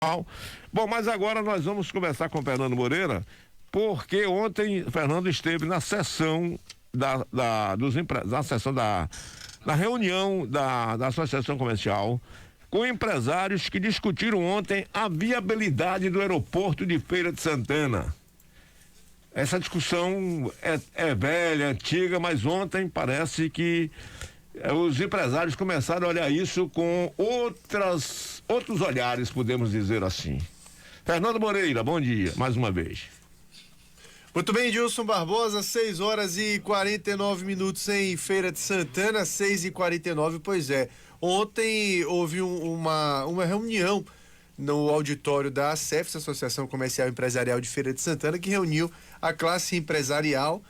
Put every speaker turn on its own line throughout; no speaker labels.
Bom, mas agora nós vamos conversar com o Fernando Moreira, porque ontem Fernando esteve na sessão da reunião da Associação Comercial com empresários que discutiram ontem a viabilidade do aeroporto de Feira de Santana. Essa discussão é velha, antiga, mas ontem parece que os empresários começaram a olhar isso com outros olhares, podemos dizer assim. Fernando Moreira, bom dia, mais uma vez.
Muito bem, Gilson Barbosa, 6h49 em Feira de Santana, 6h49, pois é. Ontem houve uma reunião no auditório da ACEFS, Associação Comercial e Empresarial de Feira de Santana, que reuniu a classe empresarial,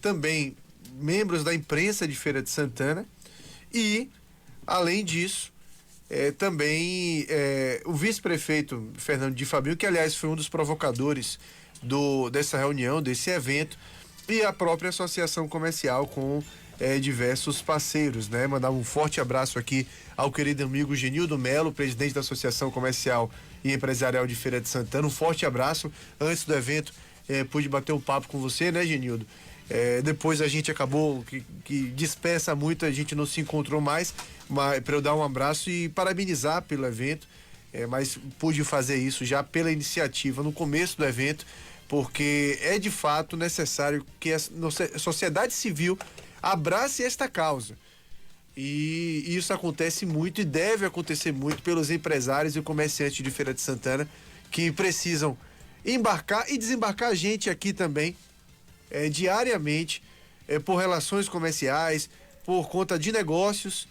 também membros da imprensa de Feira de Santana e, além disso, também o vice-prefeito Fernando de Fabio, que aliás foi um dos provocadores dessa reunião, desse evento, e a própria associação comercial com diversos parceiros, né? Mandar um forte abraço aqui ao querido amigo Genildo Melo, presidente da Associação Comercial e Empresarial de Feira de Santana. Um forte abraço. Antes do evento, pude bater um papo com você, né, Genildo? Depois a gente acabou que dispersa muito, a gente não se encontrou mais, mas para eu dar um abraço e parabenizar pelo evento, mas pude fazer isso já pela iniciativa no começo do evento, porque é de fato necessário que a sociedade civil abrace esta causa. E isso acontece muito e deve acontecer muito pelos empresários e comerciantes de Feira de Santana, que precisam embarcar e desembarcar a gente aqui também, diariamente, por relações comerciais, por conta de negócios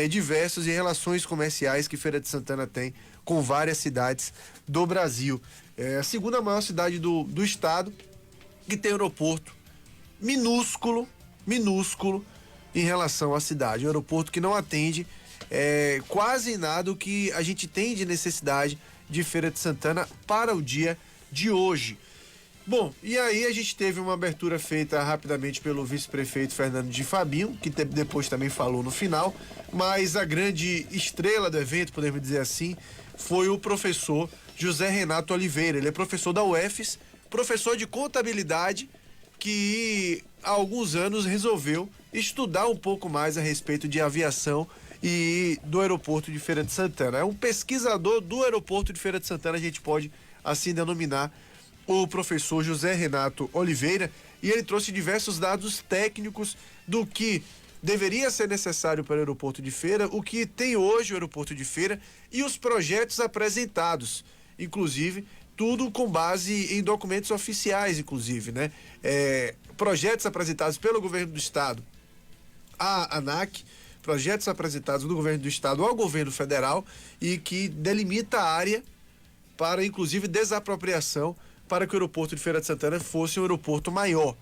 diversos e relações comerciais que Feira de Santana tem com várias cidades do Brasil. É a segunda maior cidade do estado, que tem aeroporto minúsculo em relação à cidade. Um aeroporto que não atende quase nada o que a gente tem de necessidade de Feira de Santana para o dia de hoje. Bom, e aí a gente teve uma abertura feita rapidamente pelo vice-prefeito Fernando de Fabio, que depois também falou no final, mas a grande estrela do evento, podemos dizer assim, foi o professor José Renato Oliveira. Ele é professor da UFES, professor de contabilidade, que há alguns anos resolveu estudar um pouco mais a respeito de aviação e do aeroporto de Feira de Santana. É um pesquisador do aeroporto de Feira de Santana, a gente pode assim denominar o professor José Renato Oliveira, e ele trouxe diversos dados técnicos do que deveria ser necessário para o aeroporto de Feira, o que tem hoje o aeroporto de Feira e os projetos apresentados, inclusive tudo com base em documentos oficiais, inclusive, né? Projetos apresentados pelo governo do estado à ANAC, projetos apresentados do governo do estado ao governo federal, e que delimita a área para, inclusive, desapropriação, para que o aeroporto de Feira de Santana fosse um aeroporto maior.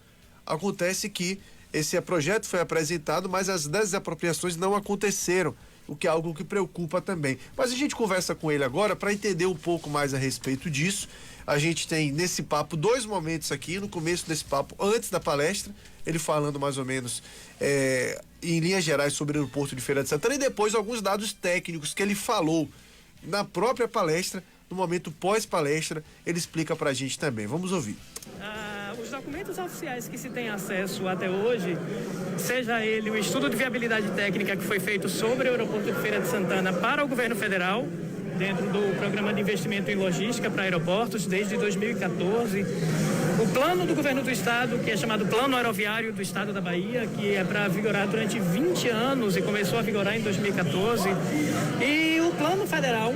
Acontece que esse projeto foi apresentado, mas as desapropriações não aconteceram, o que é algo que preocupa também. Mas a gente conversa com ele agora para entender um pouco mais a respeito disso. A gente tem nesse papo dois momentos aqui, no começo desse papo, antes da palestra, ele falando mais ou menos em linhas gerais sobre o aeroporto de Feira de Santana, e depois alguns dados técnicos que ele falou na própria palestra. No momento pós-palestra, ele explica pra gente também. Vamos ouvir.
Os documentos oficiais que se tem acesso até hoje, seja ele o estudo de viabilidade técnica que foi feito sobre o aeroporto de Feira de Santana para o governo federal, dentro do programa de investimento em logística para aeroportos desde 2014, o plano do governo do estado, que é chamado Plano Aeroviário do Estado da Bahia, que é para vigorar durante 20 anos e começou a vigorar em 2014, e o plano federal,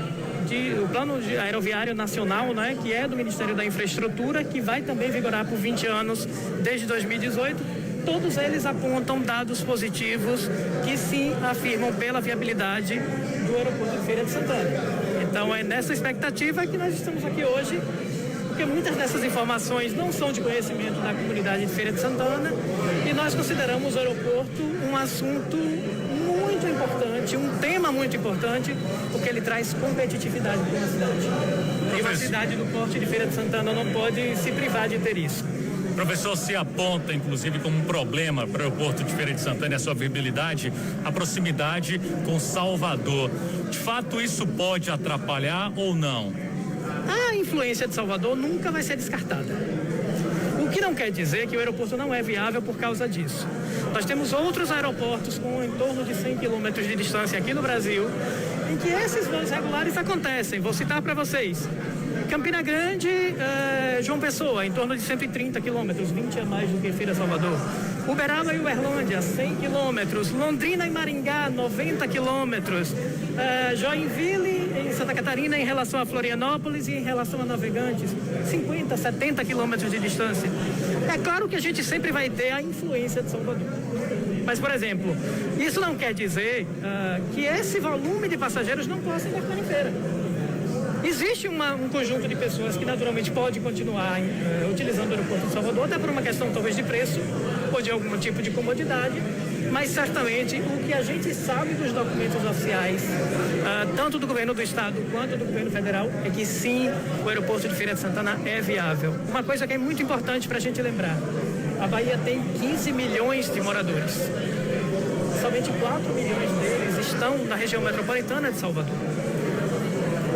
o Plano Aeroviário Nacional, né, que é do Ministério da Infraestrutura, que vai também vigorar por 20 anos desde 2018. Todos eles apontam dados positivos que sim afirmam pela viabilidade do aeroporto de Feira de Santana. Então é nessa expectativa que nós estamos aqui hoje, porque muitas dessas informações não são de conhecimento da comunidade de Feira de Santana, e nós consideramos o aeroporto um assunto muito importante, um tema muito importante, porque ele traz competitividade para uma cidade. E uma cidade do porte de Feira de Santana não pode se privar de ter isso.
Professor, se aponta, inclusive, como um problema para o aeroporto de Feira de Santana e a sua viabilidade, a proximidade com Salvador. De fato, isso pode atrapalhar ou não?
A influência de Salvador nunca vai ser descartada. O que não quer dizer que o aeroporto não é viável por causa disso. Nós temos outros aeroportos com em torno de 100 quilômetros de distância aqui no Brasil, em que esses voos regulares acontecem. Vou citar para vocês. Campina Grande, João Pessoa, em torno de 130 quilômetros, 20 a mais do que Feira Salvador. Uberaba e Uberlândia, 100 quilômetros. Londrina e Maringá, 90 quilômetros. Joinville, em Santa Catarina, em relação a Florianópolis e em relação a Navegantes, 50, 70 quilômetros de distância. É claro que a gente sempre vai ter a influência de Salvador. Mas, por exemplo, isso não quer dizer que esse volume de passageiros não possa embarcar em feira. Existe um conjunto de pessoas que naturalmente pode continuar utilizando o aeroporto de Salvador, até por uma questão talvez de preço ou de algum tipo de comodidade, mas certamente o que a gente sabe dos documentos oficiais, tanto do governo do estado quanto do governo federal, é que sim, o aeroporto de Feira de Santana é viável. Uma coisa que é muito importante para a gente lembrar, a Bahia tem 15 milhões de moradores. Somente 4 milhões deles estão na região metropolitana de Salvador.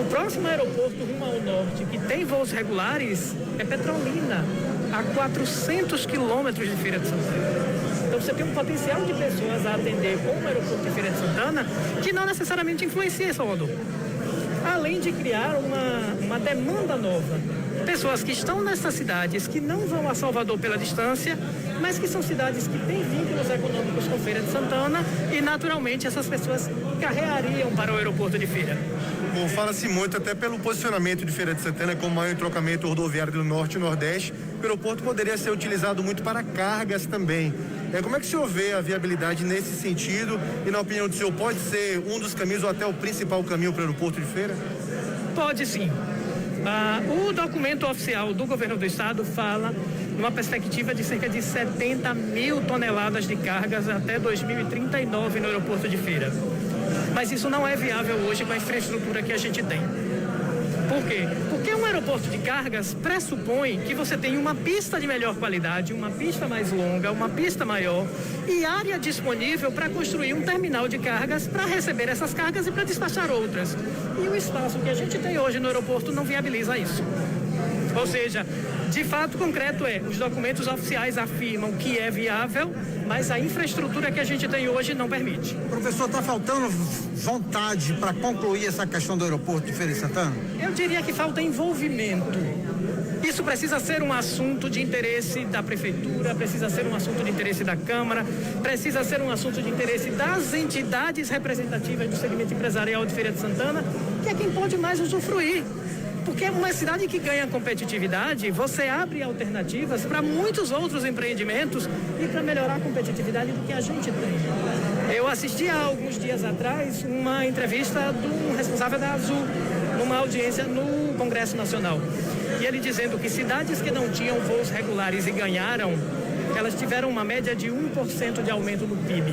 O próximo aeroporto rumo ao norte que tem voos regulares é Petrolina, a 400 quilômetros de Feira de Santana. Então você tem um potencial de pessoas a atender com o aeroporto de Feira de Santana que não necessariamente influencia em Salvador. Além de criar uma demanda nova. Pessoas que estão nessas cidades, que não vão a Salvador pela distância, mas que são cidades que têm vínculos econômicos com Feira de Santana e, naturalmente, essas pessoas carreariam para o aeroporto de Feira.
Bom, fala-se muito até pelo posicionamento de Feira de Santana como maior entrocamento rodoviário do Norte e Nordeste. O aeroporto poderia ser utilizado muito para cargas também. Como é que o senhor vê a viabilidade nesse sentido e, na opinião do senhor, pode ser um dos caminhos ou até o principal caminho para o aeroporto de Feira?
Pode sim. O documento oficial do governo do estado fala numa perspectiva de cerca de 70 mil toneladas de cargas até 2039 no aeroporto de Feira. Mas isso não é viável hoje com a infraestrutura que a gente tem. Por quê? Porque um aeroporto de cargas pressupõe que você tem uma pista de melhor qualidade, uma pista mais longa, uma pista maior e área disponível para construir um terminal de cargas para receber essas cargas e para despachar outras. E o espaço que a gente tem hoje no aeroporto não viabiliza isso. Ou seja, de fato concreto os documentos oficiais afirmam que é viável, mas a infraestrutura que a gente tem hoje não permite.
Professor, está faltando vontade para concluir essa questão do aeroporto de Feira de Santana?
Eu diria que falta envolvimento. Isso precisa ser um assunto de interesse da prefeitura, precisa ser um assunto de interesse da Câmara, precisa ser um assunto de interesse das entidades representativas do segmento empresarial de Feira de Santana, que é quem pode mais usufruir. Porque é uma cidade que ganha competitividade, você abre alternativas para muitos outros empreendimentos e para melhorar a competitividade do que a gente tem. Eu assisti há alguns dias atrás uma entrevista do responsável da Azul, numa audiência no Congresso Nacional. E ele dizendo que cidades que não tinham voos regulares e ganharam, elas tiveram uma média de 1% de aumento no PIB.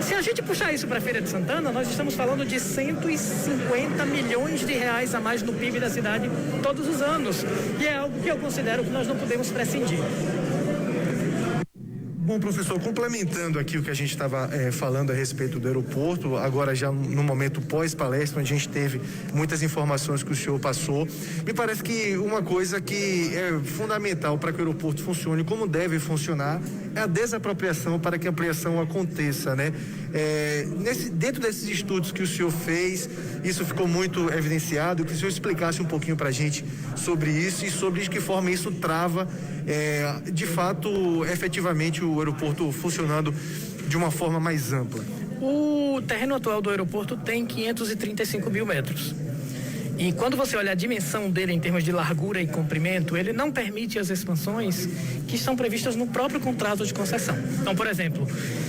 Se a gente puxar isso para a Feira de Santana, nós estamos falando de 150 milhões de reais a mais no PIB da cidade todos os anos. E é algo que eu considero que nós não podemos prescindir.
Bom, professor, complementando aqui o que a gente estava falando a respeito do aeroporto, agora já no momento pós-palestra, onde a gente teve muitas informações que o senhor passou, me parece que uma coisa que é fundamental para que o aeroporto funcione como deve funcionar é a desapropriação para que a ampliação aconteça, né? Dentro desses estudos que o senhor fez, isso ficou muito evidenciado, que o senhor explicasse um pouquinho para a gente sobre isso e sobre de que forma isso trava, de fato, efetivamente, o aeroporto funcionando de uma forma mais ampla.
O terreno atual do aeroporto tem 535 mil metros. E quando você olha a dimensão dele em termos de largura e comprimento, ele não permite as expansões que estão previstas no próprio contrato de concessão. Então, por exemplo,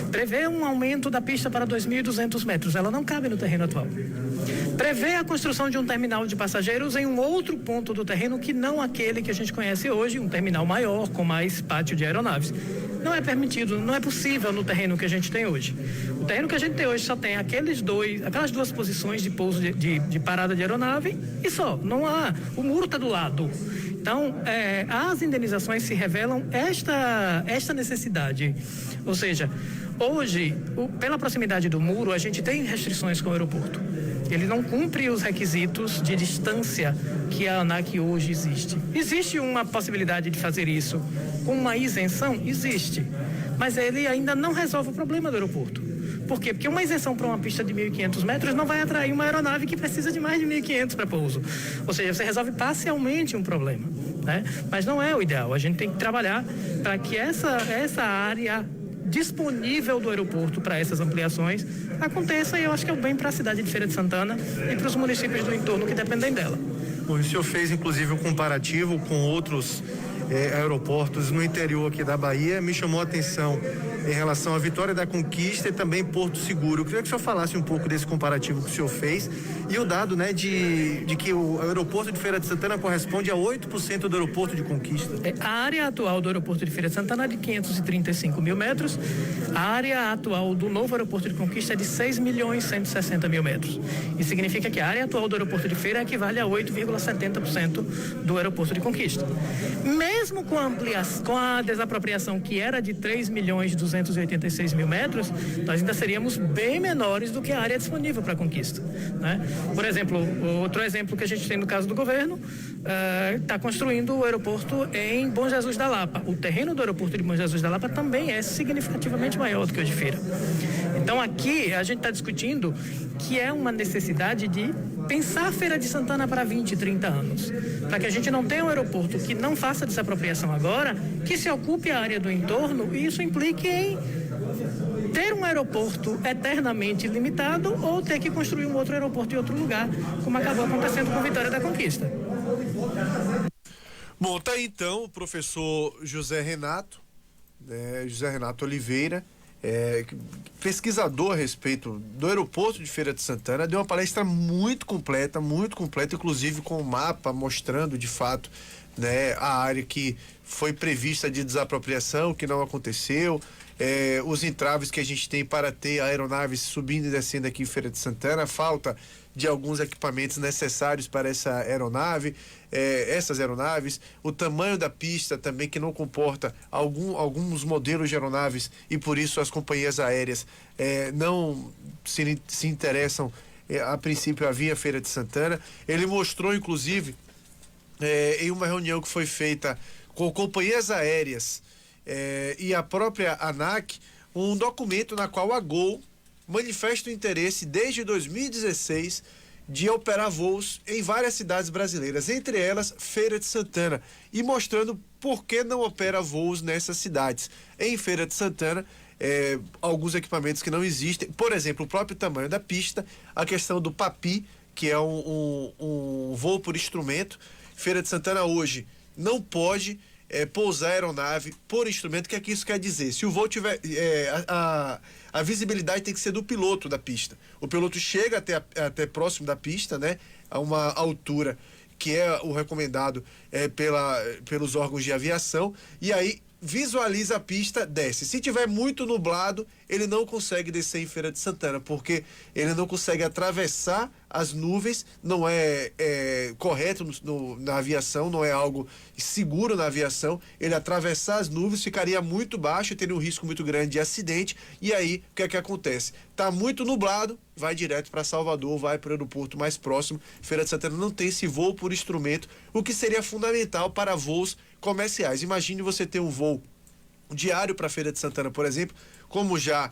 prevê um aumento da pista para 2.200 metros. Ela não cabe no terreno atual. prevê a construção de um terminal de passageiros em um outro ponto do terreno que não aquele que a gente conhece hoje, um terminal maior, com mais pátio de aeronaves. Não é permitido, não é possível no terreno que a gente tem hoje. O terreno que a gente tem hoje só tem aquelas duas posições de pouso de parada de aeronave e só, não há, o muro está do lado. Então, as indenizações se revelam esta necessidade. Ou seja, hoje, pela proximidade do muro, a gente tem restrições com o aeroporto. Ele não cumpre os requisitos de distância que a ANAC hoje existe. Existe uma possibilidade de fazer isso com uma isenção? Existe. Mas ele ainda não resolve o problema do aeroporto. Por quê? Porque uma isenção para uma pista de 1.500 metros não vai atrair uma aeronave que precisa de mais de 1.500 para pouso. Ou seja, você resolve parcialmente um problema, né? Mas não é o ideal. A gente tem que trabalhar para que essa área disponível do aeroporto para essas ampliações aconteça, e eu acho que é o bem para a cidade de Feira de Santana e para os municípios do entorno que dependem dela.
O senhor fez inclusive um comparativo com outros aeroportos no interior aqui da Bahia. Me chamou a atenção em relação à Vitória da Conquista e também Porto Seguro. Eu queria que o senhor falasse um pouco desse comparativo que o senhor fez e o dado, né, de que o aeroporto de Feira de Santana corresponde a 8% do aeroporto de Conquista.
A área atual do aeroporto de Feira de Santana é de 535 mil metros. A área atual do novo aeroporto de Conquista é de 6.160.000 metros. Isso significa que a área atual do aeroporto de Feira equivale a 8,70% do aeroporto de Conquista. Mesmo com a desapropriação, que era de 3.286.000 metros, nós ainda seríamos bem menores do que a área disponível para a conquista, né? Por exemplo, outro exemplo que a gente tem no caso do governo, está construindo o aeroporto em Bom Jesus da Lapa. O terreno do aeroporto de Bom Jesus da Lapa também é significativamente maior do que o de Feira. Então aqui a gente está discutindo que é uma necessidade de pensar a Feira de Santana para 20, 30 anos, para que a gente não tenha um aeroporto que não faça desapropriação agora, que se ocupe a área do entorno, e isso implique em ter um aeroporto eternamente limitado ou ter que construir um outro aeroporto em outro lugar, como acabou acontecendo com Vitória da Conquista.
Bom, tá aí então o professor José Renato Oliveira, pesquisador a respeito do aeroporto de Feira de Santana, deu uma palestra muito completa, inclusive com um mapa mostrando de fato, né, a área que foi prevista de desapropriação, que não aconteceu, os entraves que a gente tem para ter aeronaves subindo e descendo aqui em Feira de Santana, a falta de alguns equipamentos necessários para essas aeronaves, o tamanho da pista também, que não comporta alguns modelos de aeronaves, e por isso as companhias aéreas não se interessam a princípio a via Feira de Santana. Ele mostrou inclusive em uma reunião que foi feita com companhias aéreas e a própria ANAC, um documento na qual a Gol manifesta o interesse desde 2016 de operar voos em várias cidades brasileiras, entre elas Feira de Santana, e mostrando por que não opera voos nessas cidades. Em Feira de Santana, alguns equipamentos que não existem, por exemplo, o próprio tamanho da pista, a questão do PAPI, que é um voo por instrumento. Feira de Santana hoje não pode pousar aeronave por instrumento. O que é que isso quer dizer? Se o voo tiver a visibilidade tem que ser do piloto da pista. O piloto chega até próximo da pista, né, a uma altura que é o recomendado pelos órgãos de aviação, e aí visualiza a pista, desce. Se tiver muito nublado, ele não consegue descer em Feira de Santana, porque ele não consegue atravessar as nuvens. Não é correto na aviação, não é algo seguro na aviação. Ele atravessar as nuvens ficaria muito baixo, teria um risco muito grande de acidente. E aí, o que é que acontece? Tá muito nublado, vai direto para Salvador, vai para o aeroporto mais próximo. Feira de Santana não tem esse voo por instrumento, o que seria fundamental para voos comerciais. Imagine você ter um voo diário para Feira de Santana, por exemplo, como já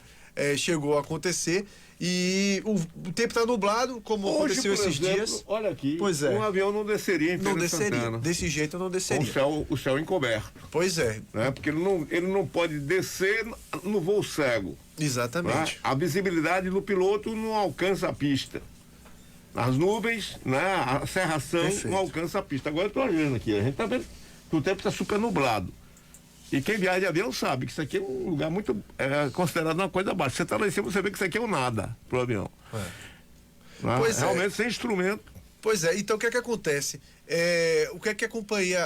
chegou a acontecer, e o tempo está nublado, como hoje, aconteceu esses dias.
Olha aqui,
pois
um avião não desceria em Feira de Santana.
Desse jeito não desceria.
Com o céu encoberto.
Pois é.
Né? Porque ele não pode descer no voo cego.
Exatamente.
Né? A visibilidade do piloto não alcança a pista. As nuvens, né? A serração
Perfeito.
não alcança a pista. Agora eu estou olhando aqui, a gente está vendo que o tempo está super nublado. E quem viaja de avião sabe que isso aqui é um lugar muito considerado uma coisa baixa. Você está lá em cima, você vê que isso aqui é um nada pro avião.
Pois
realmente sem instrumento.
Pois é, então o que é que acontece? O que é que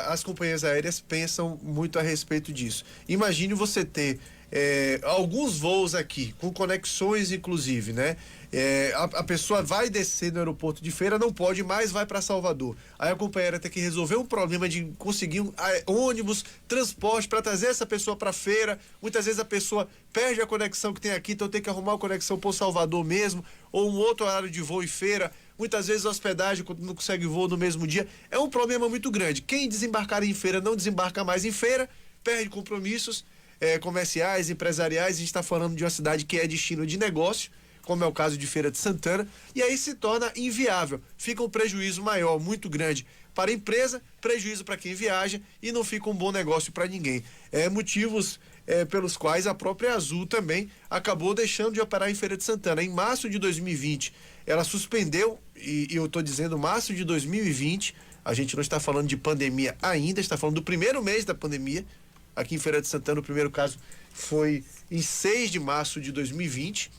as companhias aéreas pensam muito a respeito disso? Imagine você ter alguns voos aqui, com conexões inclusive, né? A pessoa vai descer no aeroporto de Feira, não pode mais, vai para Salvador. Aí a companhia aérea tem que resolver um problema de conseguir ônibus, transporte para trazer essa pessoa para Feira. Muitas vezes a pessoa perde a conexão que tem aqui, então tem que arrumar uma conexão por Salvador mesmo, ou um outro horário de voo em Feira. Muitas vezes a hospedagem não consegue voo no mesmo dia. É um problema muito grande. Quem desembarcar em Feira não desembarca mais em Feira, perde compromissos comerciais, empresariais. A gente está falando de uma cidade que é destino de negócio, como é o caso de Feira de Santana, e aí se torna inviável. Fica um prejuízo maior, muito grande para a empresa, prejuízo para quem viaja e não fica um bom negócio para ninguém. Motivos pelos quais a própria Azul também acabou deixando de operar em Feira de Santana. Em março de 2020, ela suspendeu, e eu estou dizendo março de 2020, a gente não está falando de pandemia ainda, está falando do primeiro mês da pandemia. Aqui em Feira de Santana, o primeiro caso foi em 6 de março de 2020.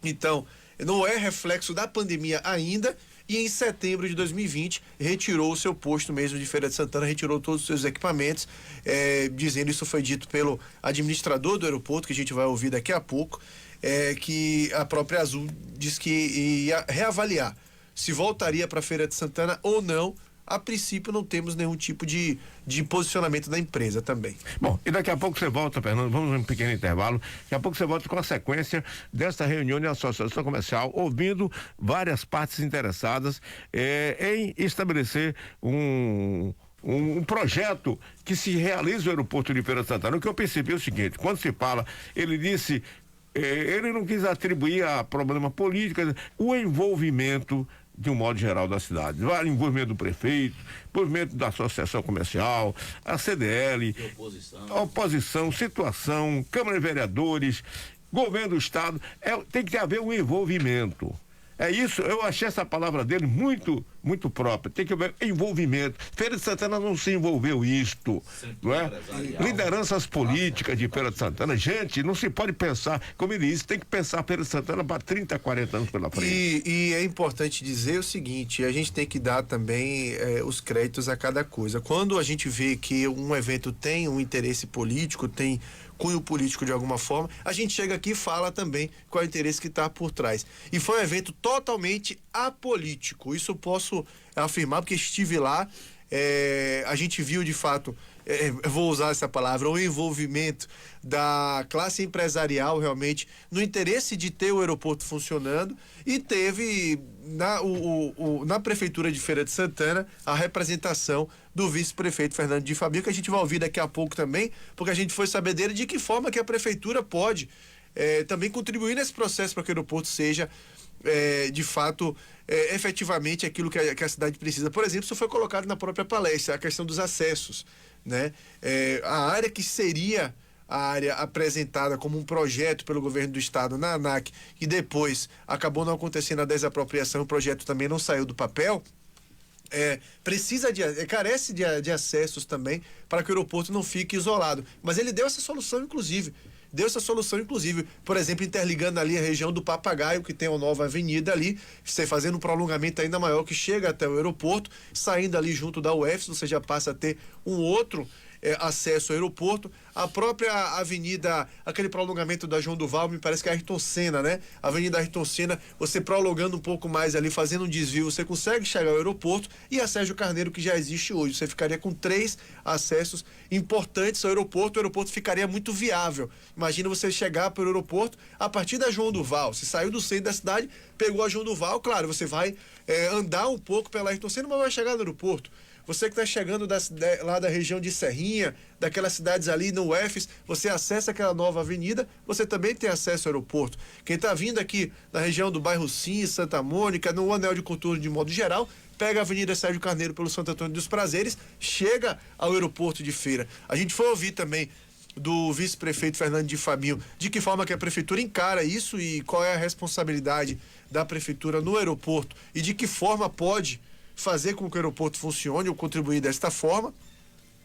Então, não é reflexo da pandemia ainda, e em setembro de 2020 retirou o seu posto mesmo de Feira de Santana, retirou todos os seus equipamentos, dizendo, isso foi dito pelo administrador do aeroporto, que a gente vai ouvir daqui a pouco, que a própria Azul diz que ia reavaliar se voltaria para Feira de Santana ou não. A princípio não temos nenhum tipo de posicionamento da empresa também.
Bom, e daqui a pouco você volta, Fernando, vamos um pequeno intervalo, daqui a pouco você volta com a sequência desta reunião da Associação Comercial, ouvindo várias partes interessadas em estabelecer um projeto que se realize no aeroporto de Feira de Santana. O que eu percebi é o seguinte, quando se fala, ele disse, ele não quis atribuir a problema político, o envolvimento de um modo geral da cidade, o envolvimento do prefeito, envolvimento da associação comercial, a CDL, a oposição, situação, Câmara de Vereadores, governo do estado, tem que haver um envolvimento. É isso, eu achei essa palavra dele muito, muito própria. Tem que haver envolvimento. Feira de Santana não se envolveu isto, não é? Lideranças políticas de Feira de Santana, gente, não se pode pensar, como ele disse, tem que pensar Feira de Santana para 30, 40 anos pela frente.
E é importante dizer o seguinte, a gente tem que dar também os créditos a cada coisa. Quando a gente vê que um evento tem um interesse político, tem cunho político de alguma forma, a gente chega aqui e fala também qual é o interesse que está por trás. E foi um evento totalmente apolítico, isso eu posso afirmar, porque estive lá, a gente viu de fato, eu vou usar essa palavra, o envolvimento da classe empresarial realmente no interesse de ter o aeroporto funcionando, e teve na Prefeitura de Feira de Santana a representação do vice-prefeito Fernando de Fabio, que a gente vai ouvir daqui a pouco também, porque a gente foi saber dele de que forma que a Prefeitura pode também contribuir nesse processo para que o aeroporto seja de fato efetivamente aquilo que a cidade precisa. Por exemplo, isso foi colocado na própria palestra, a questão dos acessos, né? A área que seria a área apresentada como um projeto pelo governo do estado na ANAC, e depois acabou não acontecendo a desapropriação, o projeto também não saiu do papel, carece de acessos também para que o aeroporto não fique isolado. Mas ele deu essa solução, inclusive. Por exemplo, interligando ali a região do Papagaio, que tem uma nova avenida ali, você fazendo um prolongamento ainda maior que chega até o aeroporto, saindo ali junto da UFS, você já passa a ter um outro acesso ao aeroporto. A própria avenida, aquele prolongamento da João Duval, me parece que é a Ayrton Senna, né? A Avenida Ayrton Senna, você prolongando um pouco mais ali, fazendo um desvio, você consegue chegar ao aeroporto, e a Sérgio Carneiro, que já existe hoje. Você ficaria com 3 acessos importantes ao aeroporto, o aeroporto ficaria muito viável. Imagina você chegar para o aeroporto a partir da João Duval, você saiu do centro da cidade, pegou a João Duval, claro, você vai andar um pouco pela Ayrton Senna, mas vai chegar no aeroporto. Você que está chegando lá da região de Serrinha, daquelas cidades ali no UFS, você acessa aquela nova avenida, você também tem acesso ao aeroporto. Quem está vindo aqui na região do bairro Sim, Santa Mônica, no anel de contorno de modo geral, pega a Avenida Sérgio Carneiro pelo Santo Antônio dos Prazeres, chega ao aeroporto de Feira. A gente foi ouvir também do vice-prefeito Fernando de Fabio de que forma que a prefeitura encara isso e qual é a responsabilidade da prefeitura no aeroporto e de que forma pode fazer com que o aeroporto funcione ou contribuir desta forma.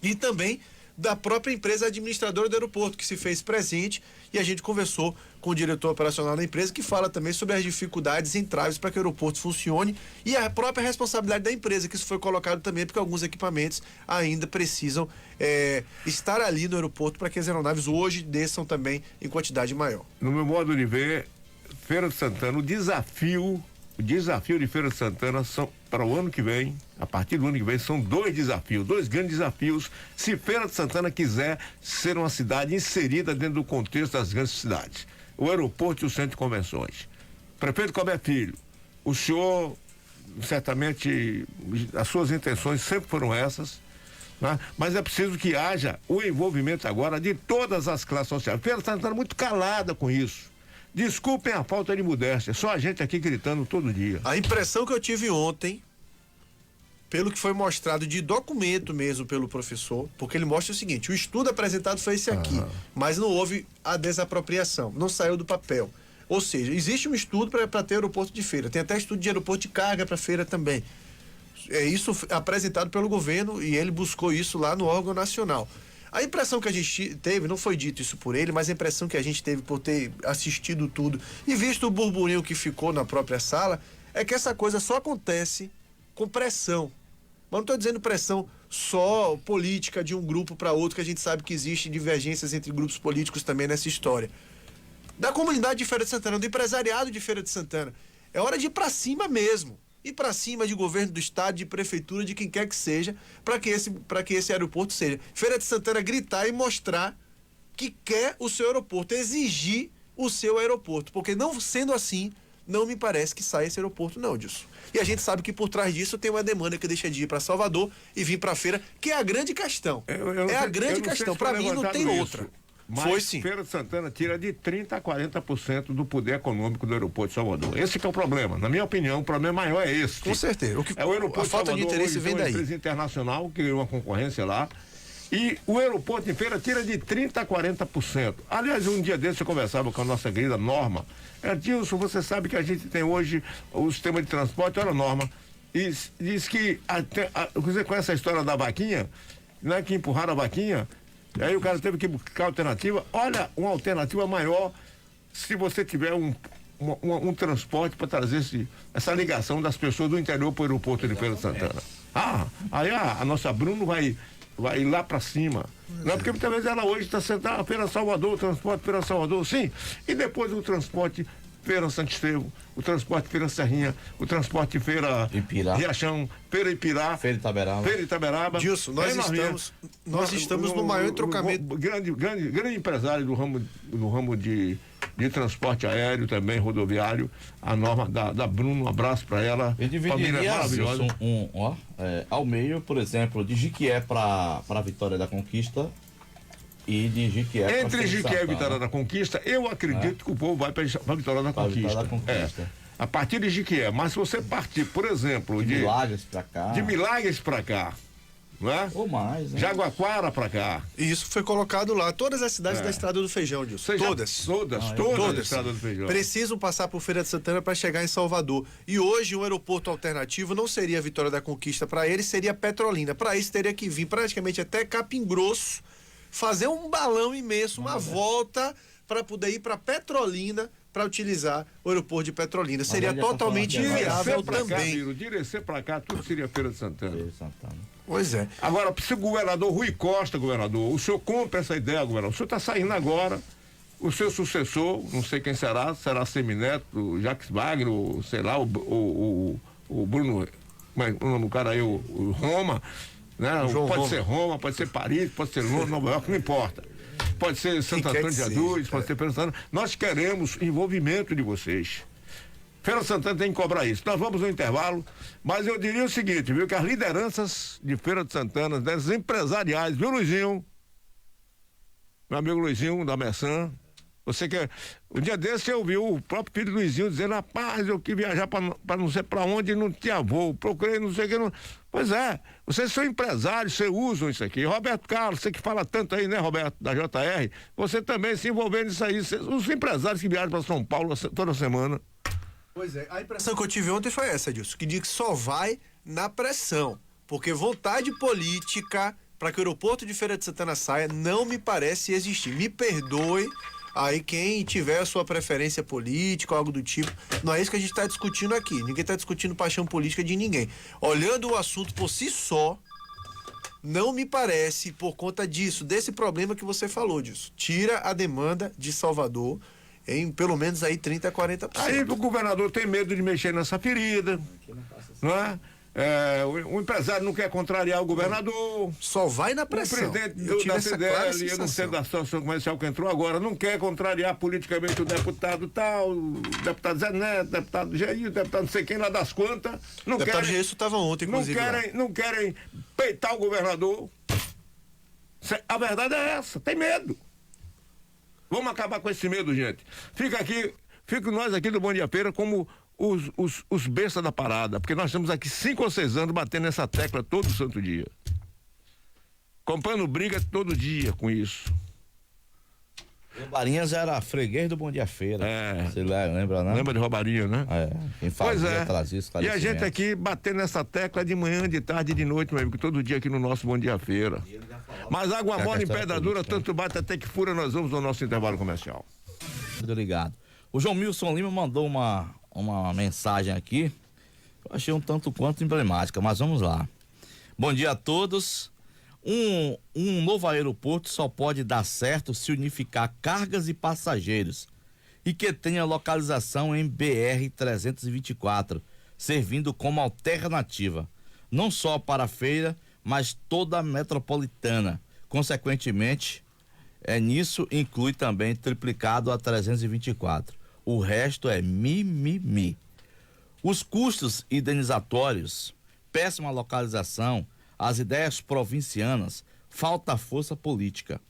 E também da própria empresa administradora do aeroporto, que se fez presente, e a gente conversou com o diretor operacional da empresa, que fala também sobre as dificuldades e entraves para que o aeroporto funcione e a própria responsabilidade da empresa, que isso foi colocado também porque alguns equipamentos ainda precisam estar ali no aeroporto para que as aeronaves hoje desçam também em quantidade maior.
No meu modo de ver, Feira de Santana, o desafio de Feira de Santana são para o ano que vem, a partir do ano que vem, são dois grandes desafios, se Feira de Santana quiser ser uma cidade inserida dentro do contexto das grandes cidades. O aeroporto e o centro de convenções. Prefeito Colbert Filho, o senhor, certamente, as suas intenções sempre foram essas, né? Mas é preciso que haja o envolvimento agora de todas as classes sociais. Feira de Santana muito calada com isso. Desculpem a falta de modéstia, só a gente aqui gritando todo dia.
A impressão que eu tive ontem, pelo que foi mostrado de documento mesmo pelo professor, porque ele mostra o seguinte: o estudo apresentado foi esse aqui, mas não houve a desapropriação, não saiu do papel. Ou seja, existe um estudo para ter aeroporto de feira, tem até estudo de aeroporto de carga para feira também. É isso apresentado pelo governo e ele buscou isso lá no órgão nacional. A impressão que a gente teve, não foi dito isso por ele, mas a impressão que a gente teve por ter assistido tudo e visto o burburinho que ficou na própria sala, é que essa coisa só acontece com pressão. Mas não estou dizendo pressão só política de um grupo para outro, que a gente sabe que existem divergências entre grupos políticos também nessa história. Da comunidade de Feira de Santana, do empresariado de Feira de Santana. É hora de ir para cima mesmo. Ir para cima de governo do estado, de prefeitura, de quem quer que seja, para que esse aeroporto seja. Feira de Santana gritar e mostrar que quer o seu aeroporto, exigir o seu aeroporto. Porque não sendo assim, não me parece que saia esse aeroporto, não, disso. E a gente sabe que por trás disso tem uma demanda que deixa de ir para Salvador e vir para a feira, que é a grande questão. É a grande questão. Para mim não tem outra.
Mas
foi sim.
Feira de Santana tira de 30% a 40% do poder econômico do aeroporto de Salvador. Esse que é o problema. Na minha opinião, o problema maior é esse.
Com certeza.
É o aeroporto
a falta
de Salvador,
de interesse vem daí.
Uma empresa internacional que ganhou uma concorrência lá. E o aeroporto de Feira tira de 30% a 40%. Aliás, um dia desse eu conversava com a nossa querida Norma. Dilson, você sabe que a gente tem hoje o sistema de transporte, olha a Norma, e diz que você conhece a história da vaquinha, né, que empurraram a vaquinha. Aí o cara teve que buscar alternativa. Olha, uma alternativa maior se você tiver um transporte para trazer essa ligação das pessoas do interior para o aeroporto de Feira de Santana. Aí a nossa Bruno vai lá para cima. Não é porque muitas vezes ela hoje está sentada, Feira Salvador, o transporte Feira Salvador, sim. E depois o transporte Feira Santo Estevão, o transporte Feira Serrinha, o transporte Feira
Ipirá,
Rachão, Feira Ipirá,
Feira Itaberaba.
Dilson, nós estamos no maior entrocamento.
Grande empresário do ramo de transporte aéreo, também rodoviário, a Norma da Bruno, um abraço para ela.
Eu dividiria ao meio, por exemplo, de Jiquié para Vitória da Conquista e de Jiquié.
Entre Jiquié e Vitória da Conquista, eu acredito que o povo vai para Vitória da Conquista. A partir de Jiquié, mas se você partir, por exemplo, de Milagres para cá, não é?
Ou mais, né?
Jaguaquara para cá.
E isso foi colocado lá, todas as cidades da Estrada do Feijão, Dilson. Todas
da Estrada do Feijão.
Precisam passar por Feira de Santana para chegar em Salvador. E hoje um aeroporto alternativo não seria Vitória da Conquista para ele, seria Petrolina. Para isso teria que vir praticamente até Capim Grosso, fazer um balão imenso, uma volta para poder ir para Petrolina para utilizar o aeroporto de Petrolina. Seria totalmente inviável também.
Direcer para cá, tudo seria Feira de Santana.
Pois é.
Agora, se o governador Rui Costa, governador, o senhor compra essa ideia, governador, o senhor está saindo agora, o seu sucessor, não sei quem será Semineto, Jacques Wagner, sei lá, o Bruno, o nome do cara aí, o Roma, né? Pode ser Roma, pode ser Paris, pode ser Londres, Nova York, não importa. Pode ser Santo Antônio de Aduz, pode ser Feira Santana. Nós queremos envolvimento de vocês. Feira Santana tem que cobrar isso. Nós vamos no intervalo, mas eu diria o seguinte, viu, que as lideranças de Feira de Santana, das empresariais, viu, Luizinho? Meu amigo Luizinho, da Messan, você quer... Um dia desse eu vi o próprio filho do Luizinho dizendo, rapaz, eu quis viajar para não sei para onde, não tinha voo, procurei não sei o que, não... Pois é, vocês são empresários, vocês usam isso aqui. Roberto Carlos, você que fala tanto aí, né, Roberto, da JR, você também se envolvendo nisso aí, os empresários que viajam para São Paulo toda semana.
Pois é, a impressão que eu tive ontem foi essa, Dilson, que diz que só vai na pressão, porque vontade política para que o aeroporto de Feira de Santana saia não me parece existir. Me perdoe aí quem tiver a sua preferência política ou algo do tipo. Não é isso que a gente está discutindo aqui. Ninguém está discutindo paixão política de ninguém. Olhando o assunto por si só, não me parece, por conta disso, desse problema que você falou disso. Tira a demanda de Salvador em pelo menos aí 30% a 40%.
Aí o governador tem medo de mexer nessa ferida, não é? O empresário não quer contrariar o governador.
Só vai na pressão.
O presidente da CDL, eu não sei da Associação Comercial que entrou agora, não quer contrariar politicamente o deputado tal, o deputado Zé Neto, o deputado Jair, o deputado não sei quem lá das quantas.
O deputado Jair estava ontem, inclusive.
Não querem peitar o governador. A verdade é essa, tem medo. Vamos acabar com esse medo, gente. Fica nós aqui do Bom Dia Feira como os bestas da parada, porque nós estamos aqui 5 ou 6 anos batendo nessa tecla todo santo dia. Comprando briga todo dia com isso.
Robarinhas era freguês do Bom Dia Feira. Você lembra, né?
Lembra de Robarinha, né?
Quem fazia, trazia
e a gente aqui batendo nessa tecla de manhã, de tarde e de noite, meu amigo, todo dia aqui no nosso Bom Dia Feira. Mas água mole em pedra dura, tanto bate até que fura, nós vamos ao nosso intervalo comercial.
Muito obrigado. O João Milson Lima mandou uma mensagem aqui, eu achei um tanto quanto emblemática, mas vamos lá. Bom dia a todos. Um novo aeroporto só pode dar certo se unificar cargas e passageiros e que tenha localização em BR-324, servindo como alternativa, não só para a feira, mas toda a metropolitana. Consequentemente, nisso inclui também triplicado a 324. O resto é mimimi. Os custos indenizatórios, péssima localização, as ideias provincianas, falta força política.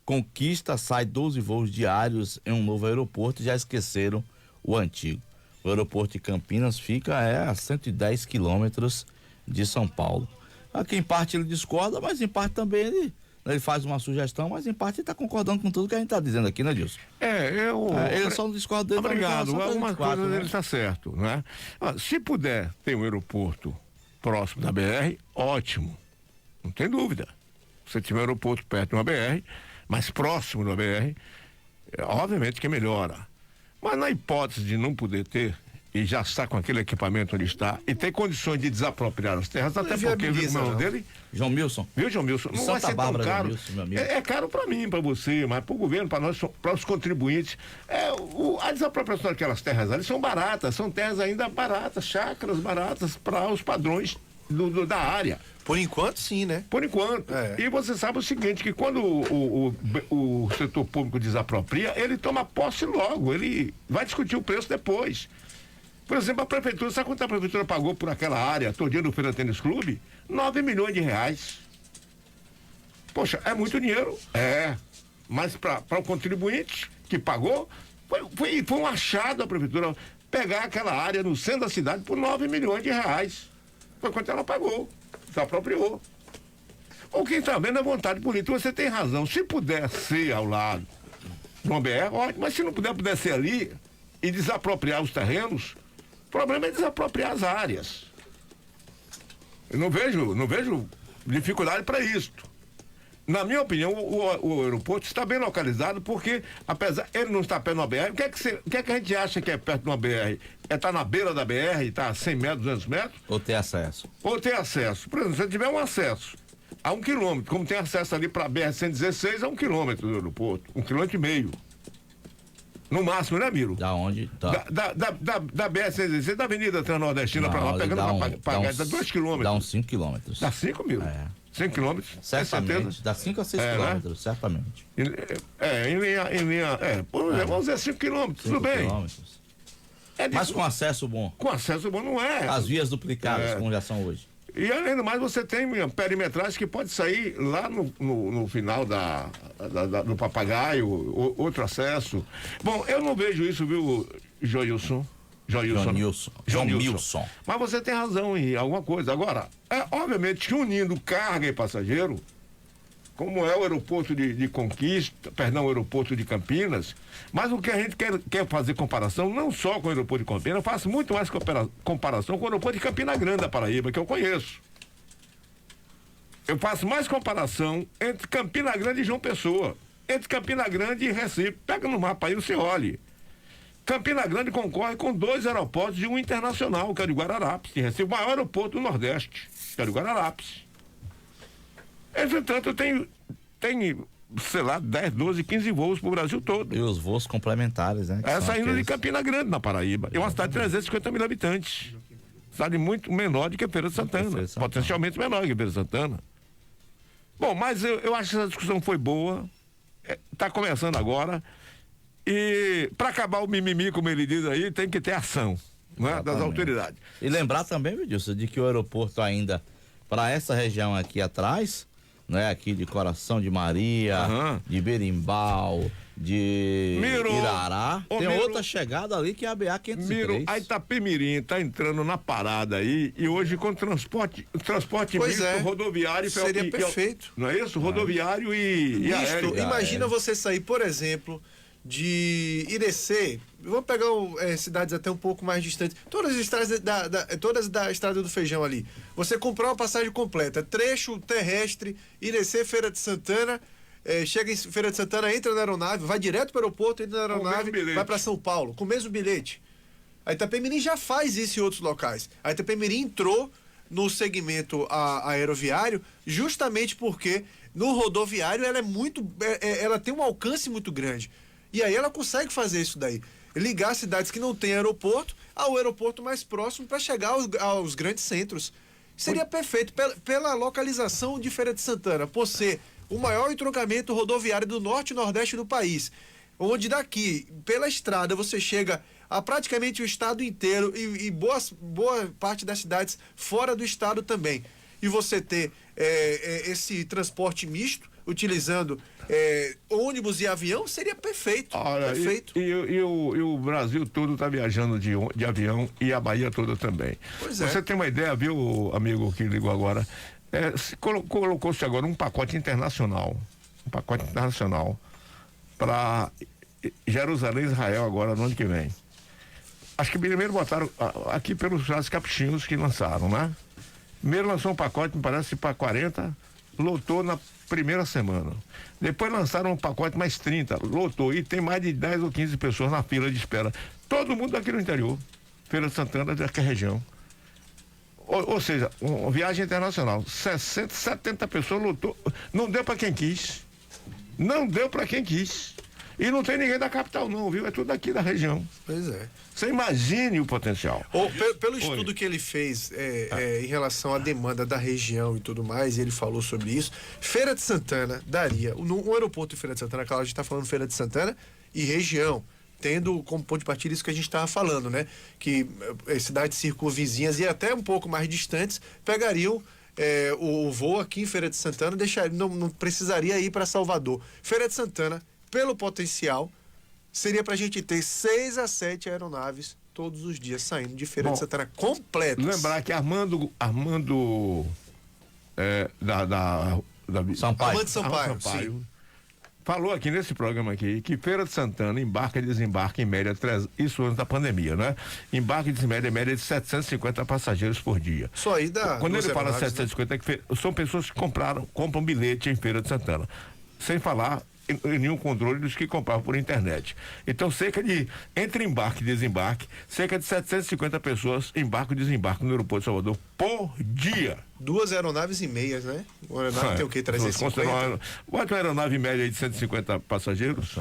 Conquista sai 12 voos diários em um novo aeroporto e já esqueceram o antigo. O aeroporto de Campinas fica a 110 quilômetros de São Paulo. Aqui em parte ele discorda, mas em parte também ele faz uma sugestão, mas em parte ele está concordando com tudo que a gente está dizendo aqui, né, Dilson? Ele só não discorda dele.
Obrigado, algumas coisas ele está certo, né? Se puder ter um aeroporto próximo da BR, ótimo, não tem dúvida. Se tiver um aeroporto perto de uma BR, mais próximo da BR, obviamente que melhora. Mas na hipótese de não poder ter, e já está com aquele equipamento onde está, e tem condições de desapropriar as terras, até porque viu o nome dele?
João Milson.
Viu, João Milson? Não vai ser tão caro. Milson, meu amigo. É caro para mim, para você, mas para o governo, para nós, para os contribuintes. A desapropriação daquelas terras ali são baratas, são terras ainda baratas, chácaras baratas para os padrões da área.
Por enquanto, sim, né?
Por enquanto. E você sabe o seguinte, que quando o setor público desapropria, ele toma posse logo, ele vai discutir o preço depois. Por exemplo, a prefeitura, sabe quanto a prefeitura pagou por aquela área, todinha do Feira Tênis Clube? 9 milhões de reais. Poxa, é muito dinheiro? Mas para o contribuinte que pagou, foi um achado a prefeitura pegar aquela área no centro da cidade por 9 milhões de reais. Foi quanto ela pagou, se apropriou. Ou quem está vendo é vontade política, você tem razão. Se puder ser ao lado de uma BR, ótimo, mas se não puder ser ali e desapropriar os terrenos, o problema é desapropriar as áreas. Eu não vejo dificuldade para isso. Na minha opinião, o aeroporto está bem localizado porque, apesar ele não estar perto de uma BR, o que é que a gente acha que é perto de uma BR? Estar na beira da BR, estar a 100 metros, 200 metros?
Ou ter acesso.
Por exemplo, se tiver um acesso a 1 quilômetro, como tem acesso ali para a BR-116, a 1 quilômetro do aeroporto, 1,5 quilômetros. No máximo, né, Miro?
Da onde?
Da BR-116, da Avenida Transnordestina para lá, pegando para pagar, dá 2 quilômetros.
Dá uns 5 quilômetros.
Dá 5, Miro? 5 quilômetros?
Certamente. Dá 5 a 6 quilômetros, né? Certamente.
Vamos dizer 5 quilômetros, tudo bem.
Quilômetros. Mas com acesso bom.
Com acesso bom não é.
As vias duplicadas, como já são hoje.
E além do mais, você tem perimetragem que pode sair lá no final do Papagaio, outro acesso. Bom, eu não vejo isso, viu, João Milson. Mas você tem razão em alguma coisa. Agora, obviamente que unindo carga e passageiro, como é o aeroporto de Conquista, perdão, o aeroporto de Campinas, mas o que a gente quer fazer comparação, não só com o aeroporto de Campinas, eu faço muito mais comparação com o aeroporto de Campina Grande, da Paraíba, que eu conheço. eu faço mais comparação entre Campina Grande e João Pessoa. Entre Campina Grande e Recife. Pega no mapa aí, você olhe. Campina Grande concorre com 2 aeroportos e um internacional, que é o de Guararapes, de Recife, o maior aeroporto do Nordeste, que é o de Guararapes. Entretanto, tem, sei lá, 10, 12, 15 voos pro Brasil todo.
E os voos complementares, né?
Saindo de Campina Grande, na Paraíba. É uma cidade de 350 mil habitantes. Cidade muito menor do que Feira de Santana. Potencialmente menor que Feira de Santana. Bom, mas eu acho que essa discussão foi boa. Está começando agora. E para acabar o mimimi, como ele diz aí, tem que ter ação, né, das autoridades.
E lembrar também, Edilson, de que o aeroporto ainda, para essa região aqui atrás, né, aqui de Coração de Maria, de Berimbau, de Irará, tem outra chegada ali que é a BA 503.
A Itapemirim está entrando na parada aí e hoje com transporte misto rodoviário.
Seria perfeito.
Não é isso? Rodoviário e aéreo.
Imagina você sair, por exemplo, de Irecê, vamos pegar cidades até um pouco mais distantes, todas as estradas todas da Estrada do Feijão ali, você comprar uma passagem completa, trecho terrestre, Irecê, Feira de Santana, chega em Feira de Santana, entra na aeronave, vai direto para o aeroporto, entra na aeronave, vai para São Paulo, com o mesmo bilhete. A Itapemirim já faz isso em outros locais. A Itapemirim entrou no segmento aeroviário justamente porque no rodoviário ela ela tem um alcance muito grande. E aí ela consegue fazer isso daí. Ligar cidades que não têm aeroporto ao aeroporto mais próximo para chegar aos grandes centros. Seria perfeito pela localização de Feira de Santana, por ser o maior entroncamento rodoviário do norte e nordeste do país. Onde daqui, pela estrada, você chega a praticamente o estado inteiro e boa parte das cidades fora do estado também. E você ter esse transporte misto, utilizando ônibus e avião, seria perfeito.
Olha,
perfeito.
E o Brasil todo está viajando de avião e a Bahia toda também.
Pois é.
Você tem uma ideia, viu, amigo que ligou agora? Colocou-se agora um pacote internacional para Jerusalém, Israel, agora no ano que vem. Acho que primeiro botaram aqui pelos capuchinhos que lançaram, né? Primeiro lançou um pacote, me parece, para 40, lotou na primeira semana. Depois lançaram um pacote mais 30, lotou, e tem mais de 10 ou 15 pessoas na fila de espera. Todo mundo aqui no interior, Feira de Santana, daquela região. Ou seja, uma viagem internacional, 60, 70 pessoas, lotou, não deu para quem quis. Não deu para quem quis. E não tem ninguém da capital não, viu? É tudo aqui da região.
Pois é.
Você imagine o potencial.
Pelo estudo que ele fez em relação à demanda da região e tudo mais, ele falou sobre isso. Feira de Santana daria, no aeroporto de Feira de Santana, claro, a gente está falando Feira de Santana e região, tendo como ponto de partida isso que a gente estava falando, né? Que cidades circunvizinhas e até um pouco mais distantes pegariam o voo aqui em Feira de Santana, não precisaria ir para Salvador. Feira de Santana, pelo potencial, seria pra gente ter 6 a 7 aeronaves todos os dias saindo de Feira de Santana completas.
Lembrar que Armando da
Sampaio.
Armando Sampaio, sim.
Falou aqui nesse programa aqui que Feira de Santana embarca e desembarca em média, isso antes da pandemia, né? Embarca e desembarca em média de 750 passageiros por dia.
Só aí dá.
Quando ele fala 750, né? São pessoas que compram bilhete em Feira de Santana. Sem falar em nenhum controle dos que compravam por internet. Então, entre embarque e desembarque, cerca de 750 pessoas embarcam e desembarcam no aeroporto de Salvador por dia.
2 aeronaves e meias, né? Uma aeronave tem o quê? 350?
Bota uma aeronave média aí de 150 passageiros.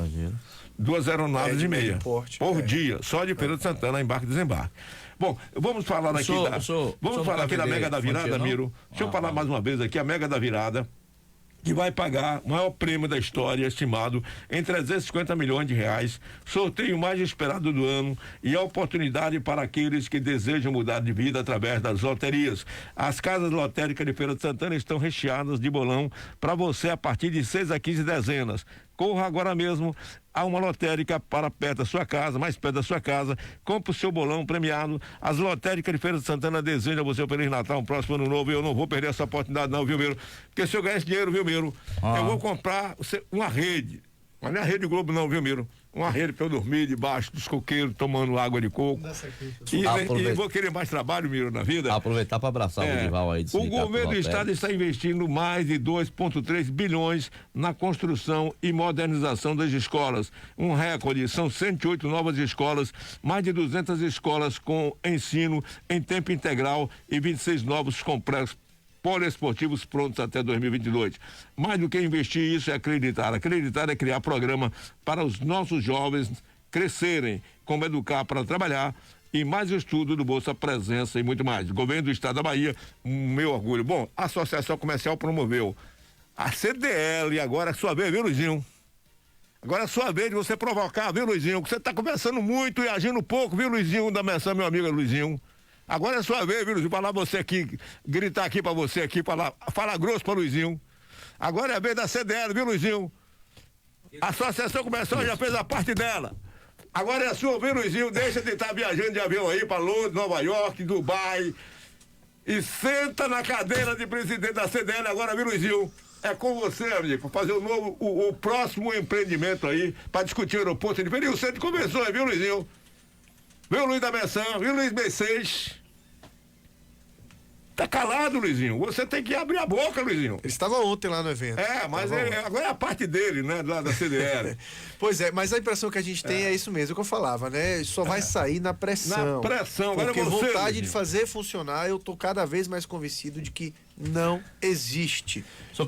2 aeronaves e meia por dia, só de Feira de Santana, embarque e desembarque. Bom, vamos falar aqui da Mega da Virada, Miro. Deixa eu falar mais uma vez aqui, a Mega da Virada, que vai pagar o maior prêmio da história, estimado em 350 milhões de reais, sorteio mais esperado do ano e a oportunidade para aqueles que desejam mudar de vida através das loterias. As casas lotéricas de Feira de Santana estão recheadas de bolão para você a partir de 6 a 15 dezenas. Corra agora mesmo a uma lotérica para perto da sua casa, mais perto da sua casa, compre o seu bolão premiado. As lotéricas de Feira de Santana desejam a você um Feliz Natal, um próximo ano novo, e eu não vou perder essa oportunidade não, viu, Miro? Porque se eu ganhar esse dinheiro, viu, Miro, eu vou comprar uma rede Mas não é a Rede Globo não, viu, Miro? Uma rede para eu dormir debaixo dos coqueiros, tomando água de coco. E vou querer mais trabalho, Miro, na vida.
Aproveitar para abraçar o Edival aí.
O governo do estado está investindo mais de 2,3 bilhões na construção e modernização das escolas. Um recorde, são 108 novas escolas, mais de 200 escolas com ensino em tempo integral e 26 novos complexos poliesportivos prontos até 2022. Mais do que investir, isso é acreditar. Acreditar é criar programa para os nossos jovens crescerem, como educar para trabalhar e mais estudo do Bolsa Presença e muito mais. Governo do Estado da Bahia, meu orgulho. Bom, a Associação Comercial promoveu a CDL, agora é sua vez, viu, Luizinho? Agora é sua vez de você provocar, viu, Luizinho? Que você está conversando muito e agindo pouco, viu, Luizinho da Menção, meu amigo Luizinho? Agora é sua vez, viu, Luizinho? Falar você aqui, gritar aqui pra você aqui, falar grosso pra Luizinho. Agora é a vez da CDL, viu, Luizinho? A Associação Comercial já fez a parte dela. Agora é a sua, viu, Luizinho? Deixa de estar viajando de avião aí pra Londres, Nova York, Dubai. E senta na cadeira de presidente da CDL agora, viu, Luizinho? É com você, amigo, pra fazer o próximo empreendimento aí, pra discutir o aeroporto de Feira. E o centro conversou aí, viu, Luizinho? Viu, Luiz da Menção? Viu, Luiz B6? Tá calado, Luizinho. Você tem que abrir a boca, Luizinho.
Ele estava ontem lá no evento.
Mas agora é a parte dele, né? Lá da CDL.
Pois é, mas a impressão que a gente tem é isso mesmo que eu falava, né? Só vai sair na pressão.
Na pressão. Agora
porque
você,
vontade
Luizinho,
de fazer funcionar, eu tô cada vez mais convencido de que não existe.